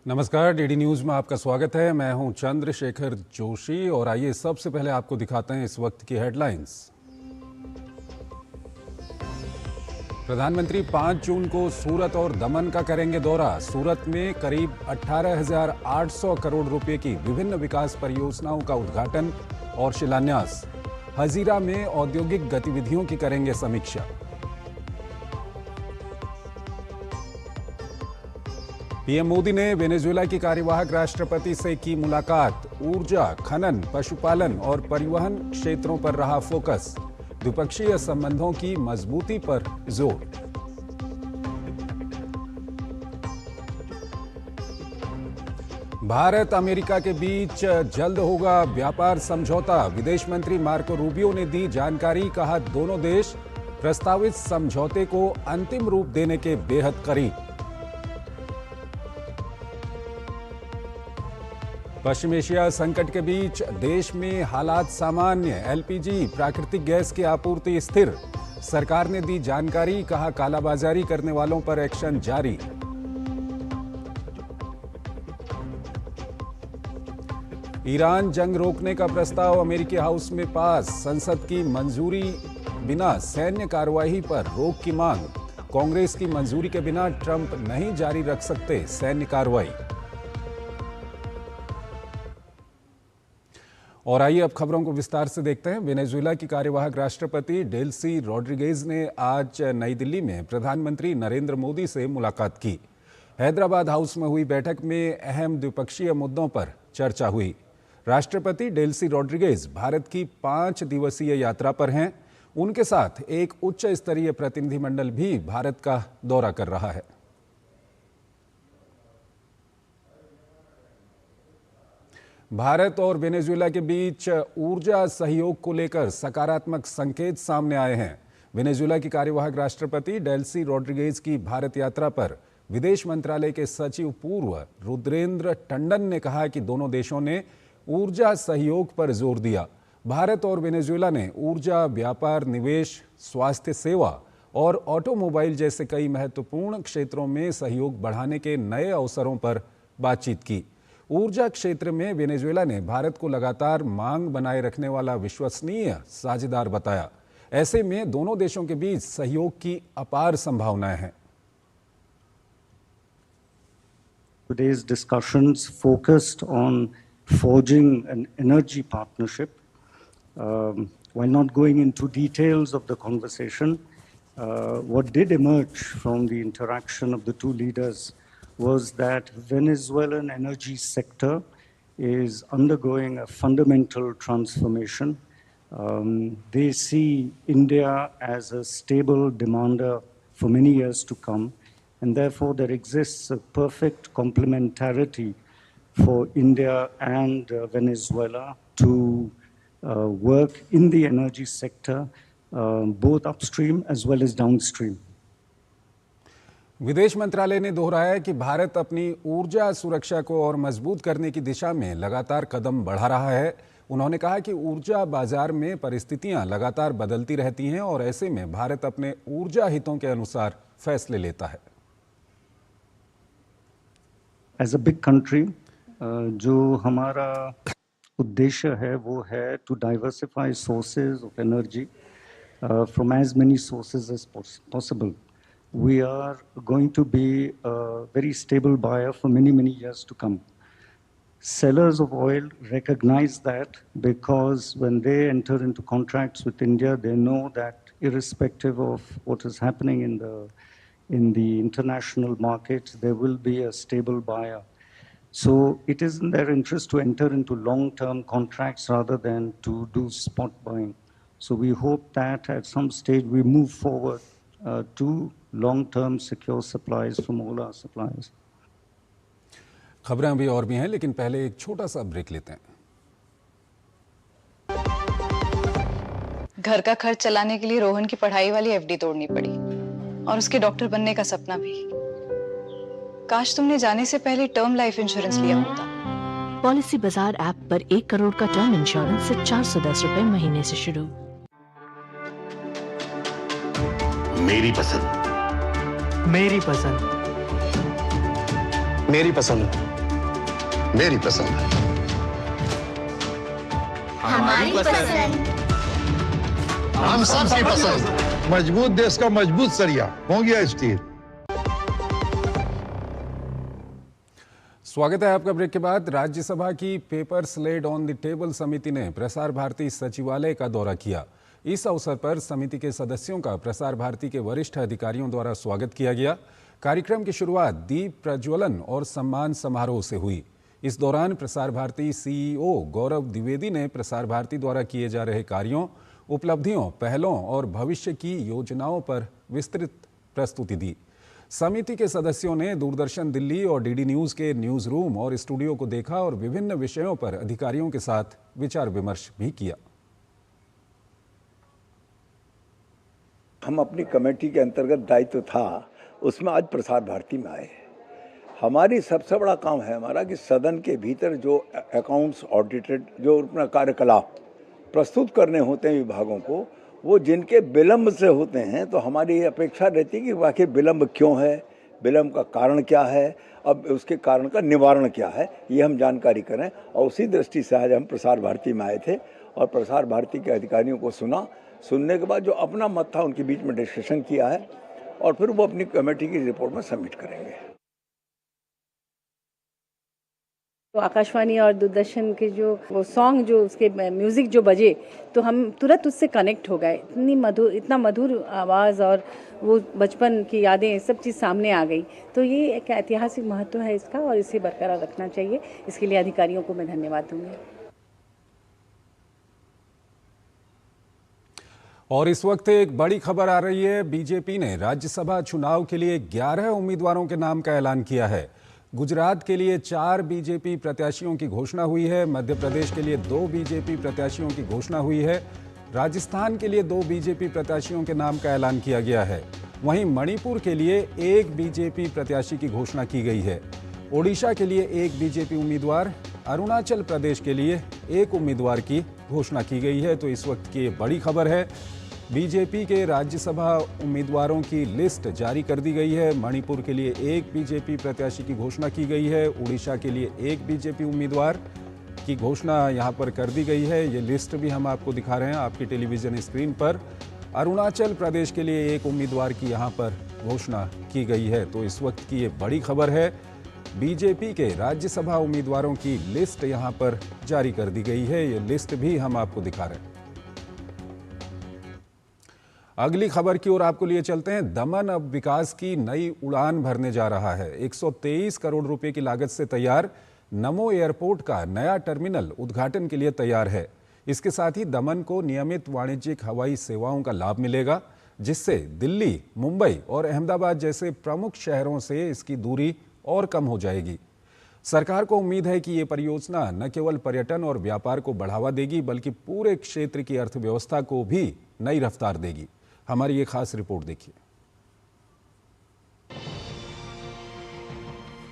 नमस्कार, DD news में आपका स्वागत है। मैं हूं चंद्रशेखर जोशी और आइए सबसे पहले आपको दिखाते हैं इस वक्त की हेडलाइंस। प्रधानमंत्री 5 जून को सूरत और दमन का करेंगे दौरा। सूरत में करीब 18,800 करोड़ रुपए की विभिन्न विकास परियोजनाओं का उद्घाटन और शिलान्यास। हजीरा में औद्योगिक गतिविधियों की करेंगे समीक्षा। पीएम मोदी ने वेनेजुएला की कार्यवाहक राष्ट्रपति से की मुलाकात। ऊर्जा, खनन, पशुपालन और परिवहन क्षेत्रों पर रहा फोकस। द्विपक्षीय संबंधों की मजबूती पर जोर। भारत अमेरिका के बीच जल्द होगा व्यापार समझौता। विदेश मंत्री मार्को रूबियो ने दी जानकारी। कहा, दोनों देश प्रस्तावित समझौते को अंतिम रूप देने के बेहद करीब। पश्चिम एशिया संकट के बीच देश में हालात सामान्य। एलपीजी, प्राकृतिक गैस की आपूर्ति स्थिर। सरकार ने दी जानकारी। कहा, कालाबाजारी करने वालों पर एक्शन जारी। ईरान जंग रोकने का प्रस्ताव अमेरिकी हाउस में पास। संसद की मंजूरी बिना सैन्य कार्रवाई पर रोक की मांग। कांग्रेस की मंजूरी के बिना ट्रंप नहीं जारी रख सकते सैन्य कार्रवाई। और आइए अब खबरों को विस्तार से देखते हैं। वेनेजुएला की कार्यवाहक राष्ट्रपति डेल्सी रॉड्रिगेज ने आज नई दिल्ली में प्रधानमंत्री नरेंद्र मोदी से मुलाकात की। हैदराबाद हाउस में हुई बैठक में अहम द्विपक्षीय मुद्दों पर चर्चा हुई। राष्ट्रपति डेल्सी रॉड्रिगेज भारत की 5 दिवसीय यात्रा पर हैं। उनके साथ एक उच्च स्तरीय प्रतिनिधिमंडल भी भारत का दौरा कर रहा है। भारत और वेनेजुएला के बीच ऊर्जा सहयोग को लेकर सकारात्मक संकेत सामने आए हैं। वेनेजुएला की कार्यवाहक राष्ट्रपति डेल्सी रॉड्रिगेज की भारत यात्रा पर विदेश मंत्रालय के सचिव पूर्व रुद्रेंद्र टंडन ने कहा कि दोनों देशों ने ऊर्जा सहयोग पर जोर दिया। भारत और वेनेजुएला ने ऊर्जा, व्यापार, निवेश, स्वास्थ्य सेवा और ऑटोमोबाइल जैसे कई महत्वपूर्ण क्षेत्रों में सहयोग बढ़ाने के नए अवसरों पर बातचीत की। ऊर्जा क्षेत्र में वेनेजुएला ने भारत को लगातार मांग बनाए रखने वाला विश्वसनीय साझेदार बताया। ऐसे में दोनों देशों के बीच सहयोग की अपार संभावनाएं हैं। Today's discussions focused on forging an energy partnership. While not going into details of the conversation, what did emerge from the interaction of the two leaders was that Venezuelan energy sector is undergoing a fundamental transformation. They see India as a stable demander for many years to come, and therefore there exists a perfect complementarity for India and Venezuela to work in the energy sector, both upstream as well as downstream. विदेश मंत्रालय ने दोहराया कि भारत अपनी ऊर्जा सुरक्षा को और मजबूत करने की दिशा में लगातार कदम बढ़ा रहा है। उन्होंने कहा कि ऊर्जा बाजार में परिस्थितियां लगातार बदलती रहती हैं और ऐसे में भारत अपने ऊर्जा हितों के अनुसार फैसले लेता है। As a big country, जो हमारा उद्देश्य है वो है to diversify sources of energy from as many sources as possible. We are going to be a very stable buyer for many, many years to come. Sellers of oil recognize that because when they enter into contracts with India, they know that irrespective of what is happening in the international market, there will be a stable buyer. So it is in their interest to enter into long-term contracts rather than to do spot buying. So we hope that at some stage we move forward to long-term secure supplies from all our suppliers. खबरें अभी और भी हैं, लेकिन पहले एक छोटा सा ब्रेक लेते हैं। घर का खर्च चलाने के लिए रोहन की पढ़ाई वाली एफडी तोड़नी पड़ी और उसके डॉक्टर बनने का सपना भी। काश तुमने जाने से पहले टर्म लाइफ इंश्योरेंस लिया होता। पॉलिसी बाजार ऐप पर 1 करोड़ का टर्म इंश्योरेंस सिर्फ 410 रुपए महीने से शुरू। मेरी पसंद, मेरी पसंद, मेरी पसंद। मेरी पसंद है। हमारी पसंद। हम सबकी पसंद। मजबूत देश का मजबूत सरिया हो गया स्टील। स्वागत है आपका ब्रेक के बाद। राज्यसभा की paper slate on the table समिति ने प्रसार भारती सचिवालय का दौरा किया। इस अवसर पर समिति के सदस्यों का प्रसार भारती के वरिष्ठ अधिकारियों द्वारा स्वागत किया गया। कार्यक्रम की शुरुआत दीप प्रज्वलन और सम्मान समारोह से हुई। इस दौरान प्रसार भारती सीईओ गौरव द्विवेदी ने प्रसार भारती द्वारा किए जा रहे कार्यों, उपलब्धियों, पहलों और भविष्य की योजनाओं पर विस्तृत प्रस्तुति दी। समिति के सदस्यों ने दूरदर्शन दिल्ली और डीडी न्यूज के न्यूज रूम और स्टूडियो को देखा और विभिन्न विषयों पर अधिकारियों के साथ विचार विमर्श भी किया। हम अपनी कमेटी के अंतर्गत दायित्व था, उसमें आज प्रसार भारती में आए। हमारी सबसे बड़ा काम है हमारा कि सदन के भीतर जो अकाउंट्स ऑडिटेड, जो अपना कार्यकलाप प्रस्तुत करने होते हैं विभागों को, वो जिनके विलंब से होते हैं, तो हमारी अपेक्षा रहती है कि वाकई विलंब क्यों है, विलंब का कारण क्या है, अब उसके कारण का निवारण क्या है, ये हम जानकारी करें। और उसी दृष्टि से आज हम प्रसार भारती में आए थे और प्रसार भारती के अधिकारियों को सुनने के बाद जो अपना मत था उनके बीच में डिस्कशन किया है और फिर वो अपनी कमेटी की रिपोर्ट में सबमिट करेंगे। तो आकाशवाणी और दूरदर्शन के जो वो सॉन्ग, जो उसके म्यूज़िक जो बजे, तो हम तुरंत उससे कनेक्ट हो गए। इतना मधुर आवाज़ और वो बचपन की यादें, सब चीज़ सामने आ गई। तो ये एक ऐतिहासिक महत्व है इसका और इसे बरकरार रखना चाहिए। इसके लिए अधिकारियों को मैं धन्यवाद दूंगी। और इस वक्त एक बड़ी खबर आ रही है। बीजेपी ने राज्यसभा चुनाव के लिए 11 उम्मीदवारों के नाम का ऐलान किया है। गुजरात के लिए 4 बीजेपी प्रत्याशियों की घोषणा हुई है। मध्य प्रदेश के लिए 2 बीजेपी प्रत्याशियों की घोषणा हुई है। राजस्थान के लिए 2 बीजेपी प्रत्याशियों के नाम का ऐलान किया गया है। वहीं मणिपुर के लिए 1 बीजेपी प्रत्याशी की घोषणा की गई है। ओडिशा के लिए 1 बीजेपी उम्मीदवार, अरुणाचल प्रदेश के लिए 1 उम्मीदवार की घोषणा की गई है। तो इस वक्त की ये बड़ी खबर है। बीजेपी के राज्यसभा उम्मीदवारों की लिस्ट जारी कर दी गई है। मणिपुर के लिए 1 बीजेपी प्रत्याशी की घोषणा की गई है। उड़ीसा के लिए 1 बीजेपी उम्मीदवार की घोषणा यहां पर कर दी गई है। ये लिस्ट भी हम आपको दिखा रहे हैं आपकी टेलीविजन स्क्रीन पर। अरुणाचल प्रदेश के लिए 1 उम्मीदवार की यहां पर घोषणा की गई है। तो इस वक्त की ये बड़ी खबर है। बीजेपी के राज्यसभा उम्मीदवारों की लिस्ट यहां पर जारी कर दी गई है। ये लिस्ट भी हम आपको दिखा रहे हैं। अगली खबर की ओर आपको लिए चलते हैं। दमन अब विकास की नई उड़ान भरने जा रहा है। 123 करोड़ रुपए की लागत से तैयार नमो एयरपोर्ट का नया टर्मिनल उद्घाटन के लिए तैयार है। इसके साथ ही दमन को नियमित वाणिज्यिक हवाई सेवाओं का लाभ मिलेगा, जिससे दिल्ली, मुंबई और अहमदाबाद जैसे प्रमुख शहरों से इसकी दूरी और कम हो जाएगी। सरकार को उम्मीद है कि ये परियोजना न केवल पर्यटन और व्यापार को बढ़ावा देगी, बल्कि पूरे क्षेत्र की अर्थव्यवस्था को भी नई रफ्तार देगी। हमारी ये खास रिपोर्ट देखिए।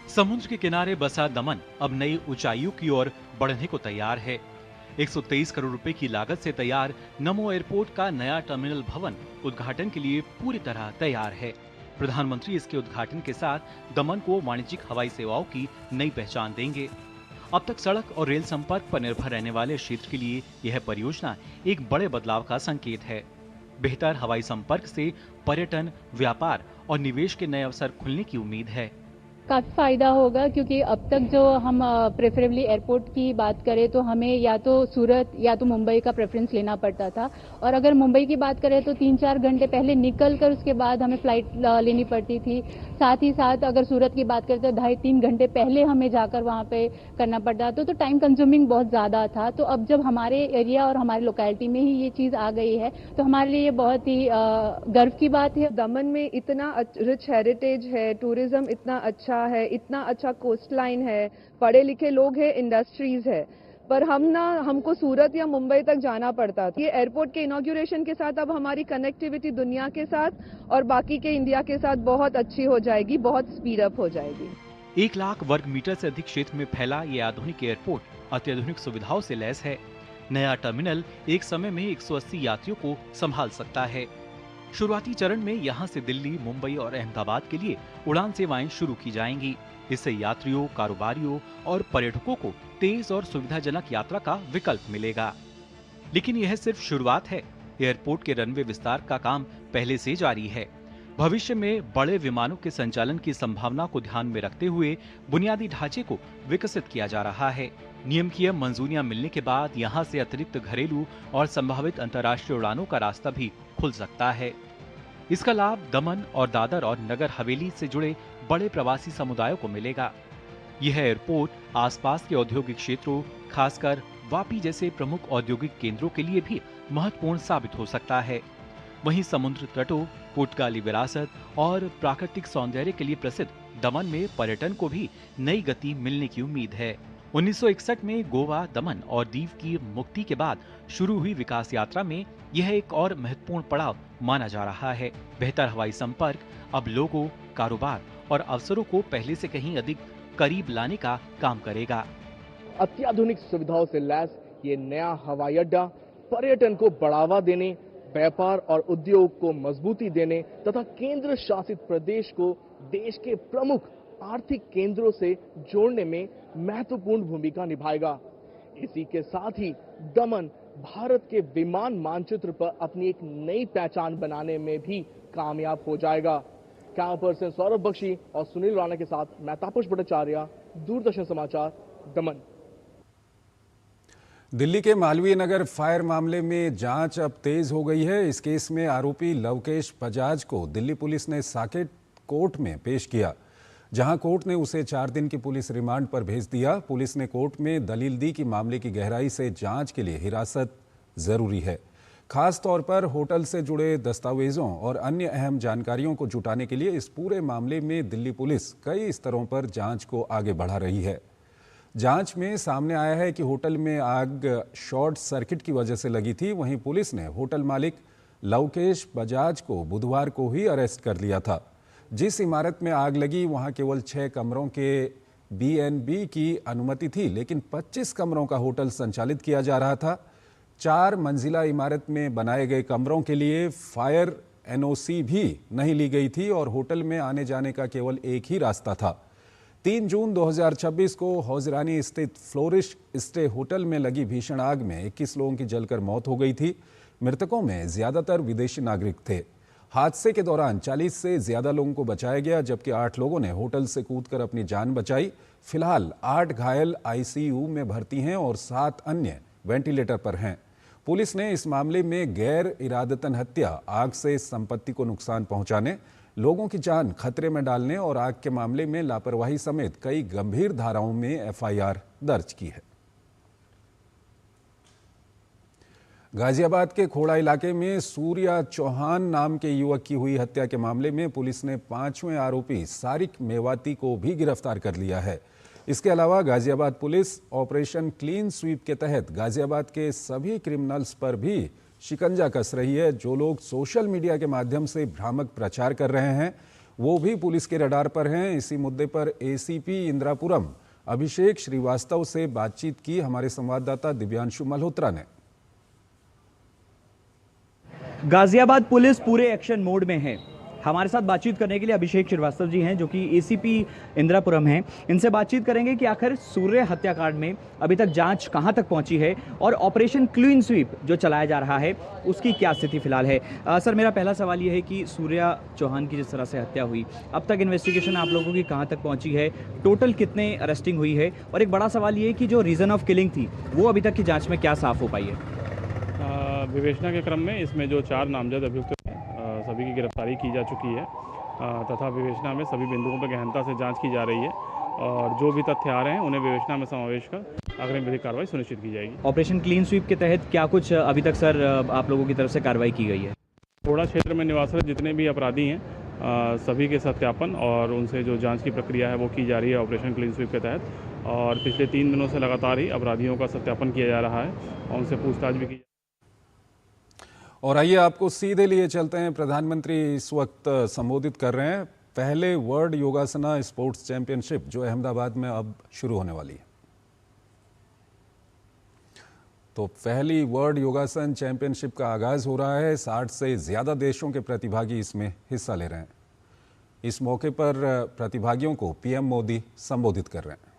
समुद्र के किनारे बसा दमन अब नई ऊंचाइयों की ओर बढ़ने को तैयार है। 123 करोड़ रुपए की लागत से तैयार नमो एयरपोर्ट का नया टर्मिनल भवन उद्घाटन के लिए पूरी तरह तैयार है। प्रधानमंत्री इसके उद्घाटन के साथ दमन को वाणिज्यिक हवाई सेवाओं की नई पहचान देंगे। अब तक सड़क और रेल संपर्क पर निर्भर रहने वाले क्षेत्र के लिए यह परियोजना एक बड़े बदलाव का संकेत है। बेहतर हवाई संपर्क से पर्यटन, व्यापार और निवेश के नए अवसर खुलने की उम्मीद है। काफ़ी फ़ायदा होगा, क्योंकि अब तक जो हम प्रेफरेबली एयरपोर्ट की बात करें तो हमें या तो सूरत या तो मुंबई का प्रेफरेंस लेना पड़ता था, और अगर मुंबई की बात करें तो 3-4 घंटे पहले निकल कर उसके बाद हमें फ़्लाइट लेनी पड़ती थी। साथ ही साथ अगर सूरत की बात करें तो 2.5-3 घंटे पहले हमें जाकर वहाँ पे करना पड़ता था, तो टाइम कंज्यूमिंग बहुत ज़्यादा था। तो अब जब हमारे एरिया और हमारे लोकेलिटी में ही ये चीज़ आ गई है तो हमारे लिए बहुत ही गर्व की बात है। दमन में इतना रिच हेरिटेज है, टूरिज्म इतना अच्छा है, इतना अच्छा कोस्ट लाइन है, पढ़े लिखे लोग हैं, इंडस्ट्रीज है, पर हमको सूरत या मुंबई तक जाना पड़ता था। ये एयरपोर्ट के इनॉग्रेशन के साथ अब हमारी कनेक्टिविटी दुनिया के साथ और बाकी के इंडिया के साथ बहुत अच्छी हो जाएगी, बहुत स्पीड अप हो जाएगी। 1 लाख वर्ग मीटर से अधिक क्षेत्र में फैला ये आधुनिक एयरपोर्ट अत्याधुनिक सुविधाओं से लैस है। नया टर्मिनल एक समय में 180 यात्रियों को संभाल सकता है। शुरुआती चरण में यहां से दिल्ली, मुंबई और अहमदाबाद के लिए उड़ान सेवाएं शुरू की जाएंगी। इससे यात्रियों, कारोबारियों और पर्यटकों को तेज और सुविधाजनक यात्रा का विकल्प मिलेगा। लेकिन यह सिर्फ शुरुआत है। एयरपोर्ट के रनवे विस्तार का काम पहले से जारी है। भविष्य में बड़े विमानों के संचालन की संभावना को ध्यान में रखते हुए बुनियादी ढांचे को विकसित किया जा रहा है। नियामकीय मंजूरियां मिलने के बाद यहां से अतिरिक्त घरेलू और संभावित अंतर्राष्ट्रीय उड़ानों का रास्ता भी खुल सकता है। इसका लाभ दमन और दादर और नगर हवेली से जुड़े बड़े प्रवासी समुदायों को मिलेगा। यह एयरपोर्ट आसपास के औद्योगिक क्षेत्रों, खासकर वापी जैसे प्रमुख औद्योगिक केंद्रों के लिए भी महत्वपूर्ण साबित हो सकता है। वहीं समुद्र तटों, पुर्तगाली विरासत और प्राकृतिक सौंदर्य के लिए प्रसिद्ध दमन में पर्यटन को भी नई गति मिलने की उम्मीद है। 1961 में गोवा, दमन और दीव की मुक्ति के बाद शुरू हुई विकास यात्रा में यह एक और महत्वपूर्ण पड़ाव माना जा रहा है। बेहतर हवाई संपर्क अब लोगों, कारोबार और अवसरों को पहले से कहीं अधिक करीब लाने का काम करेगा। अत्याधुनिक सुविधाओं से लैस ये नया हवाई अड्डा पर्यटन को बढ़ावा देने, व्यापार और उद्योग को मजबूती देने तथा केंद्र शासित प्रदेश को देश के प्रमुख आर्थिक केंद्रों से जोड़ने में महत्वपूर्ण भूमिका निभाएगा। इसी के साथ ही दमन भारत के विमान मानचित्र पर अपनी एक नई पहचान बनाने में भी कामयाब हो जाएगा। कैमरा पर्सन सौरभ बख्शी और सुनील राणा के साथ मैं तापस भट्टाचार्य, दूरदर्शन समाचार, दमन। दिल्ली के मालवीय नगर फायर मामले में जांच अब तेज हो गई है। इस केस में आरोपी लवकेश बजाज को दिल्ली पुलिस ने साकेत कोर्ट में पेश किया, जहां कोर्ट ने उसे 4 दिन की पुलिस रिमांड पर भेज दिया। पुलिस ने कोर्ट में दलील दी कि मामले की गहराई से जांच के लिए हिरासत जरूरी है, खास तौर पर होटल से जुड़े दस्तावेजों और अन्य अहम जानकारियों को जुटाने के लिए। इस पूरे मामले में दिल्ली पुलिस कई स्तरों पर जांच को आगे बढ़ा रही है। जांच में सामने आया है कि होटल में आग शॉर्ट सर्किट की वजह से लगी थी। वहीं पुलिस ने होटल मालिक लवकेश बजाज को बुधवार को ही अरेस्ट कर लिया था। जिस इमारत में आग लगी वहां केवल 6 कमरों के B&B की अनुमति थी, लेकिन 25 कमरों का होटल संचालित किया जा रहा था। 4 मंजिला इमारत में बनाए गए कमरों के लिए फायर NOC भी नहीं ली गई थी और होटल में आने जाने का केवल एक ही रास्ता था। 3 जून 2026 को हौजरानी स्थित फ्लोरिश स्टे होटल में लगी भीषण आग में 21 लोगों की जलकर मौत हो गई थी। मृतकों में ज्यादातर विदेशी नागरिक थे। हादसे के दौरान 40 से ज्यादा लोगों को बचाया गया, जबकि 8 लोगों ने होटल से कूदकर अपनी जान बचाई। फिलहाल 8 घायल ICU में भर्ती हैं और 7 अन्य वेंटिलेटर पर हैं। पुलिस ने इस मामले में गैर इरादतन हत्या, आग से संपत्ति को नुकसान पहुंचाने, लोगों की जान खतरे में डालने और आग के मामले में लापरवाही समेत कई गंभीर धाराओं में FIR दर्ज की है। गाजियाबाद के खोड़ा इलाके में सूर्या चौहान नाम के युवक की हुई हत्या के मामले में पुलिस ने 5वें आरोपी सारिक मेवाती को भी गिरफ्तार कर लिया है। इसके अलावा Ghaziabad police operation clean sweep के तहत गाजियाबाद के सभी क्रिमिनल्स पर भी शिकंजा कस रही है। जो लोग सोशल मीडिया के माध्यम से भ्रामक प्रचार कर रहे हैं वो भी पुलिस के रडार पर हैं। इसी मुद्दे पर ACP इंद्रापुरम अभिषेक श्रीवास्तव से बातचीत की हमारे संवाददाता दिव्यांशु मल्होत्रा ने। गाजियाबाद पुलिस पूरे एक्शन मोड में है। हमारे साथ बातचीत करने के लिए अभिषेक श्रीवास्तव जी हैं, जो कि ACP इंदिरापुरम हैं। इनसे बातचीत करेंगे कि आखिर सूर्य हत्याकांड में अभी तक जांच कहां तक पहुंची है और ऑपरेशन क्लीन स्वीप जो चलाया जा रहा है उसकी क्या स्थिति फिलहाल है। सर, मेरा पहला सवाल ये है कि सूर्या चौहान की जिस तरह से हत्या हुई, अब तक इन्वेस्टिगेशन आप लोगों की कहाँ तक पहुँची है, टोटल कितने अरेस्टिंग हुई है, और एक बड़ा सवाल ये है कि जो रीज़न ऑफ किलिंग थी वो अभी तक की जाँच में क्या साफ हो पाई है। विवेचना के क्रम में इसमें जो 4 नामजद अभियुक्त सभी की गिरफ्तारी की जा चुकी है तथा विवेचना में सभी बिंदुओं पर गहनता से जांच की जा रही है और जो भी तथ्य आ रहे हैं उन्हें विवेचना में समावेश कर अग्रिम विधिक कार्रवाई सुनिश्चित की जाएगी। ऑपरेशन क्लीन स्वीप के तहत क्या कुछ अभी तक सर आप लोगों की तरफ से कार्रवाई की गई है? खोड़ा क्षेत्र में निवासरत जितने भी अपराधी हैं सभी के सत्यापन और उनसे जो जाँच की प्रक्रिया है वो की जा रही है ऑपरेशन क्लीन स्वीप के तहत। और पिछले 3 दिनों से लगातार ही अपराधियों का सत्यापन किया जा रहा है और उनसे पूछताछ भी की। और आइए आपको सीधे लिए चलते हैं। प्रधानमंत्री इस वक्त संबोधित कर रहे हैं पहले वर्ल्ड योगासना स्पोर्ट्स चैंपियनशिप जो अहमदाबाद में अब शुरू होने वाली है। तो पहली वर्ल्ड योगासन चैंपियनशिप का आगाज हो रहा है। 60 से ज़्यादा देशों के प्रतिभागी इसमें हिस्सा ले रहे हैं। इस मौके पर प्रतिभागियों को पीएम मोदी संबोधित कर रहे हैं।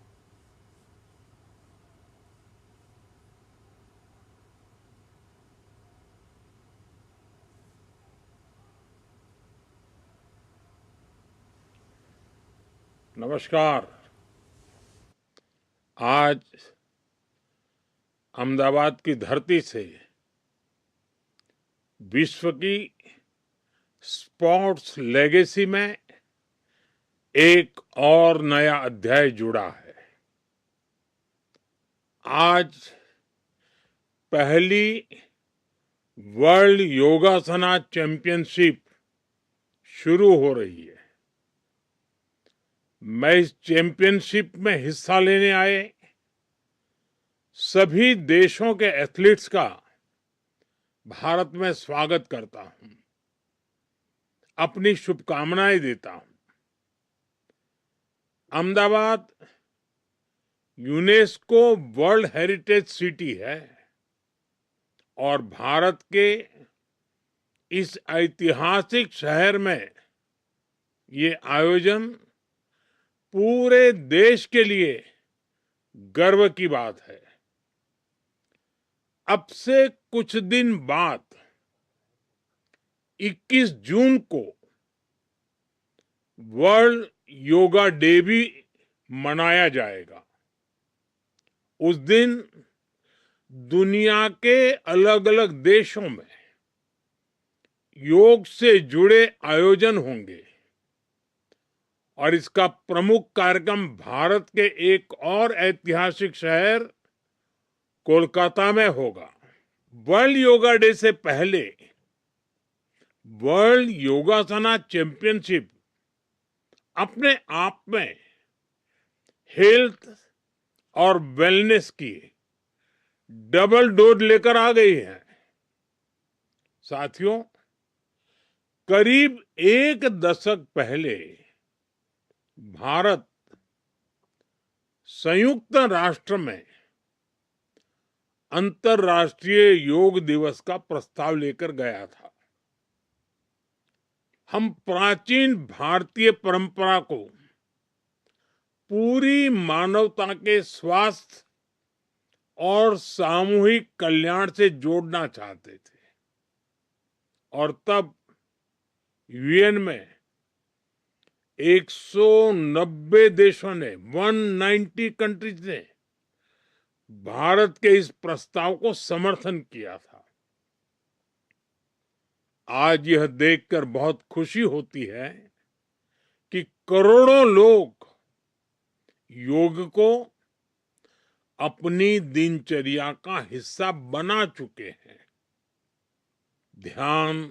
नमस्कार। आज अहमदाबाद की धरती से विश्व की स्पोर्ट्स लेगेसी में एक और नया अध्याय जुड़ा है। आज पहली वर्ल्ड योगासना चैंपियनशिप शुरू हो रही है। मैं इस चैंपियनशिप में हिस्सा लेने आए सभी देशों के एथलीट्स का भारत में स्वागत करता हूं, अपनी शुभकामनाएं देता हूं। Ahmedabad UNESCO world heritage city है और भारत के इस ऐतिहासिक शहर में ये आयोजन पूरे देश के लिए गर्व की बात है। अब से कुछ दिन बाद 21 जून को वर्ल्ड योगा डे भी मनाया जाएगा। उस दिन दुनिया के अलग अलग देशों में योग से जुड़े आयोजन होंगे और इसका प्रमुख कार्यक्रम भारत के एक और ऐतिहासिक शहर कोलकाता में होगा। वर्ल्ड योगा डे से पहले वर्ल्ड योगासना चैंपियनशिप अपने आप में हेल्थ और वेलनेस की डबल डोज लेकर आ गई है। साथियों, करीब एक दशक पहले भारत संयुक्त राष्ट्र में अंतर्राष्ट्रीय योग दिवस का प्रस्ताव लेकर गया था। हम प्राचीन भारतीय परंपरा को पूरी मानवता के स्वास्थ्य और सामूहिक कल्याण से जोड़ना चाहते थे और तब यूएन में 190 देशों ने 190 कंट्रीज ने भारत के इस प्रस्ताव को समर्थन किया था। आज यह देखकर बहुत खुशी होती है कि करोड़ों लोग योग को अपनी दिनचर्या का हिस्सा बना चुके हैं। ध्यान,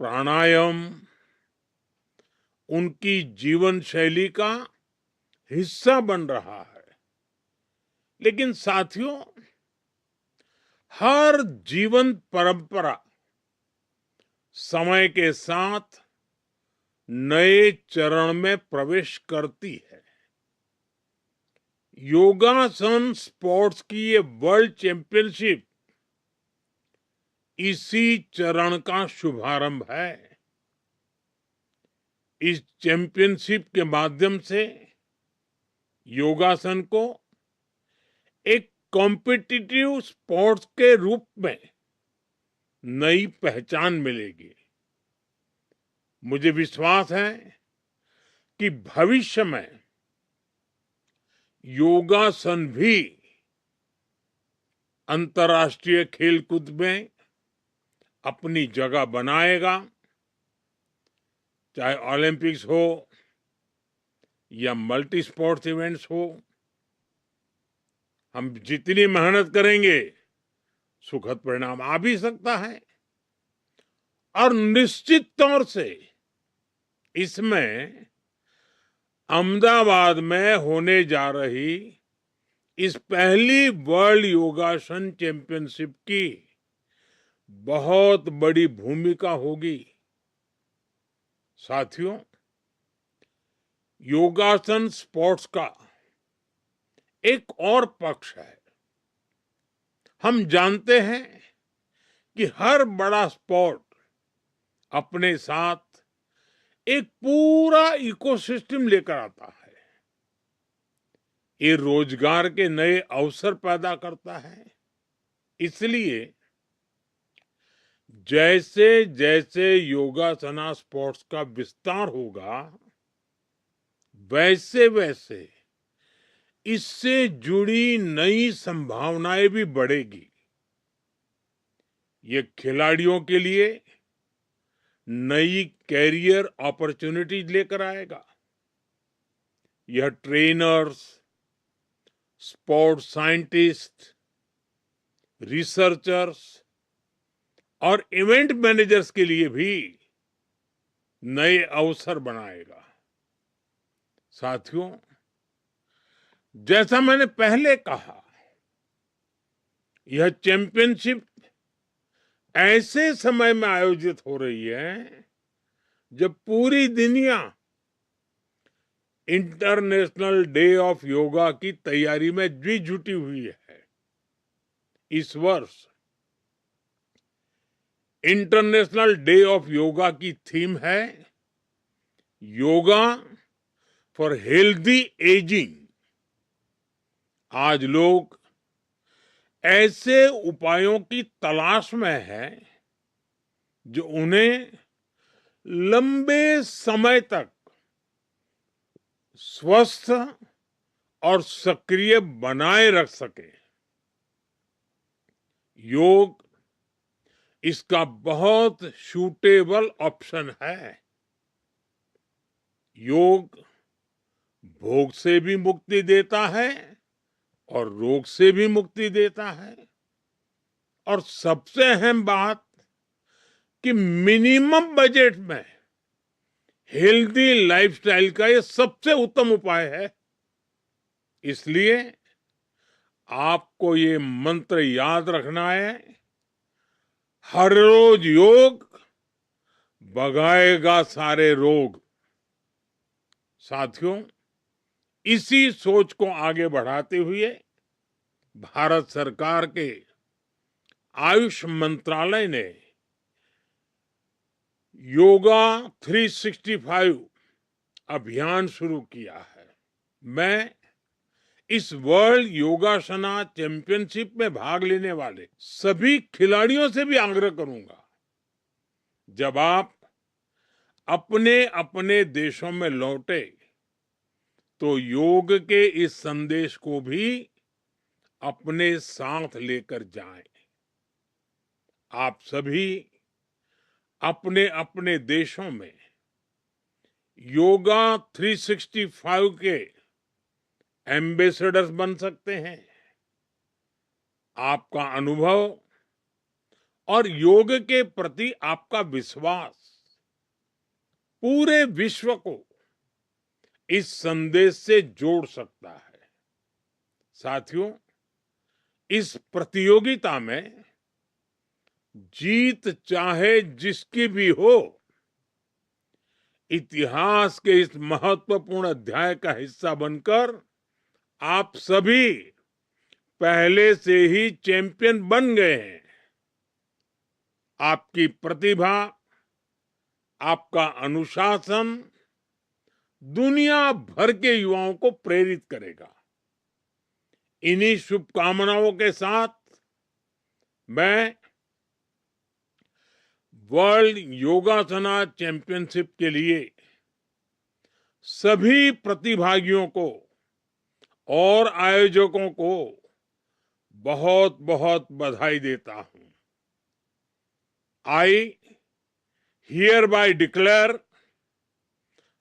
प्राणायाम उनकी जीवन शैली का हिस्सा बन रहा है। लेकिन साथियों, हर जीवन परंपरा समय के साथ नए चरण में प्रवेश करती है। योगासन स्पोर्ट्स की ये वर्ल्ड चैंपियनशिप इसी चरण का शुभारंभ है। इस चैंपियनशिप के माध्यम से योगासन को एक कॉम्पिटिटिव स्पोर्ट्स के रूप में नई पहचान मिलेगी। मुझे विश्वास है कि भविष्य में योगासन भी अंतर्राष्ट्रीय खेलकूद में अपनी जगह बनाएगा, चाहे ओलंपिक्स हो या मल्टी स्पोर्ट्स इवेंट्स हो। हम जितनी मेहनत करेंगे सुखद परिणाम आ भी सकता है और निश्चित तौर से इसमें अहमदाबाद में होने जा रही इस पहली वर्ल्ड योगासन चैंपियनशिप की बहुत बड़ी भूमिका होगी। साथियों, योगासन स्पोर्ट्स का एक और पक्ष है हम जानते हैं कि हर बड़ा स्पोर्ट अपने साथ एक पूरा इकोसिस्टम लेकर आता है। ये रोजगार के नए अवसर पैदा करता है। इसलिए जैसे जैसे योगासना स्पोर्ट्स का विस्तार होगा, वैसे वैसे इससे जुड़ी नई संभावनाएं भी बढ़ेगी। ये खिलाड़ियों के लिए नई कैरियर अपॉर्चुनिटीज लेकर आएगा। यह ट्रेनर्स, स्पोर्ट्स साइंटिस्ट, रिसर्चर्स और इवेंट मैनेजर्स के लिए भी नए अवसर बनाएगा। साथियों, जैसा मैंने पहले कहा, यह चैंपियनशिप ऐसे समय में आयोजित हो रही है जब पूरी दुनिया इंटरनेशनल डे ऑफ योगा की तैयारी में भी जुटी हुई है। इस वर्ष इंटरनेशनल डे ऑफ योगा की थीम है योगा फॉर हेल्दी एजिंग। आज लोग ऐसे उपायों की तलाश में हैं जो उन्हें लंबे समय तक स्वस्थ और सक्रिय बनाए रख सके। योग इसका बहुत सूटेबल ऑप्शन है। योग भोग से भी मुक्ति देता है और रोग से भी मुक्ति देता है। और सबसे अहम बात कि मिनिमम बजट में हेल्दी लाइफस्टाइल का ये सबसे उत्तम उपाय है। इसलिए आपको ये मंत्र याद रखना है, हर रोज योग भगाएगा सारे रोग। साथियों, इसी सोच को आगे बढ़ाते हुए भारत सरकार के आयुष मंत्रालय ने योगा 365 अभियान शुरू किया है। मैं इस वर्ल्ड योगासना चैंपियनशिप में भाग लेने वाले सभी खिलाड़ियों से भी आग्रह करूंगा, जब आप अपने अपने देशों में लौटे तो योग के इस संदेश को भी अपने साथ लेकर जाएं। आप सभी अपने अपने देशों में योगा 365 के एम्बेसडर्स बन सकते हैं। आपका अनुभव और योग के प्रति आपका विश्वास पूरे विश्व को इस संदेश से जोड़ सकता है। साथियों, इस प्रतियोगिता में जीत चाहे जिसकी भी हो, इतिहास के इस महत्वपूर्ण अध्याय का हिस्सा बनकर आप सभी पहले से ही चैंपियन बन गए हैं। आपकी प्रतिभा, आपका अनुशासन दुनिया भर के युवाओं को प्रेरित करेगा। इन्हीं शुभकामनाओं के साथ मैं वर्ल्ड योगासना चैंपियनशिप के लिए सभी प्रतिभागियों को और आयोजकों को बहुत बहुत बधाई देता हूं। I hereby declare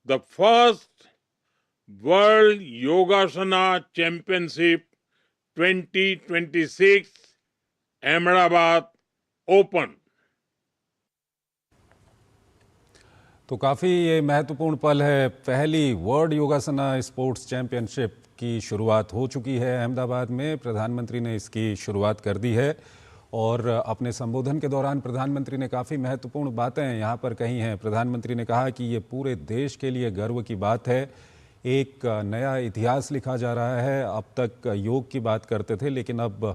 the first World Yogasana Championship 2026 Ahmedabad open. तो काफ़ी ये महत्वपूर्ण पल है। पहली वर्ल्ड योगासना स्पोर्ट्स चैंपियनशिप की शुरुआत हो चुकी है अहमदाबाद में। प्रधानमंत्री ने इसकी शुरुआत कर दी है और अपने संबोधन के दौरान प्रधानमंत्री ने काफ़ी महत्वपूर्ण बातें यहाँ पर कही हैं। प्रधानमंत्री ने कहा कि ये पूरे देश के लिए गर्व की बात है, एक नया इतिहास लिखा जा रहा है। अब तक योग की बात करते थे, लेकिन अब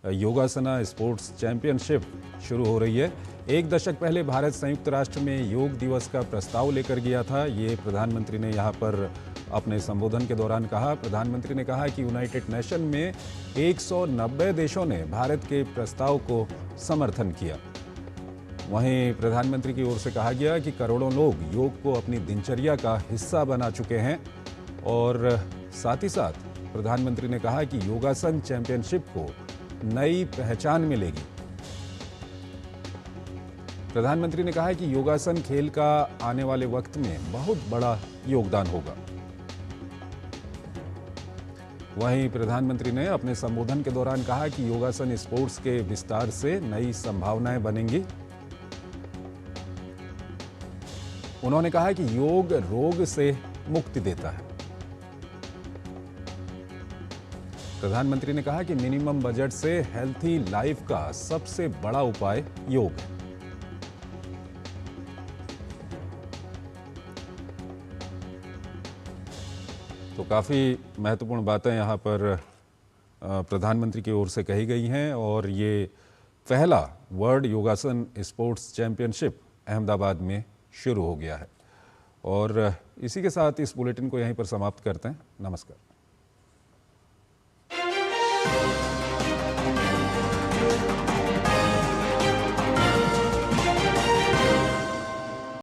योगासना स्पोर्ट्स चैंपियनशिप शुरू हो रही है। एक दशक पहले भारत संयुक्त राष्ट्र में योग दिवस का प्रस्ताव लेकर गया था। ये प्रधानमंत्री ने यहाँ पर अपने संबोधन के दौरान कहा। प्रधानमंत्री ने कहा कि यूनाइटेड नेशन में 190 देशों ने भारत के प्रस्ताव को समर्थन किया। वहीं प्रधानमंत्री की ओर से कहा गया कि करोड़ों लोग योग को अपनी दिनचर्या का हिस्सा बना चुके हैं और साथ ही साथ प्रधानमंत्री ने कहा कि योगासन चैंपियनशिप को नई पहचान मिलेगी। प्रधानमंत्री ने कहा कि योगासन खेल का आने वाले वक्त में बहुत बड़ा योगदान होगा। वहीं प्रधानमंत्री ने अपने संबोधन के दौरान कहा कि योगासन स्पोर्ट्स के विस्तार से नई संभावनाएं बनेंगी। उन्होंने कहा कि योग रोग से मुक्ति देता है। प्रधानमंत्री ने कहा कि मिनिमम बजट से हेल्थी लाइफ का सबसे बड़ा उपाय योग है। तो काफ़ी महत्वपूर्ण बातें यहाँ पर प्रधानमंत्री की ओर से कही गई हैं और ये पहला वर्ल्ड योगासन स्पोर्ट्स चैंपियनशिप अहमदाबाद में शुरू हो गया है। और इसी के साथ इस बुलेटिन को यहीं पर समाप्त करते हैं। नमस्कार।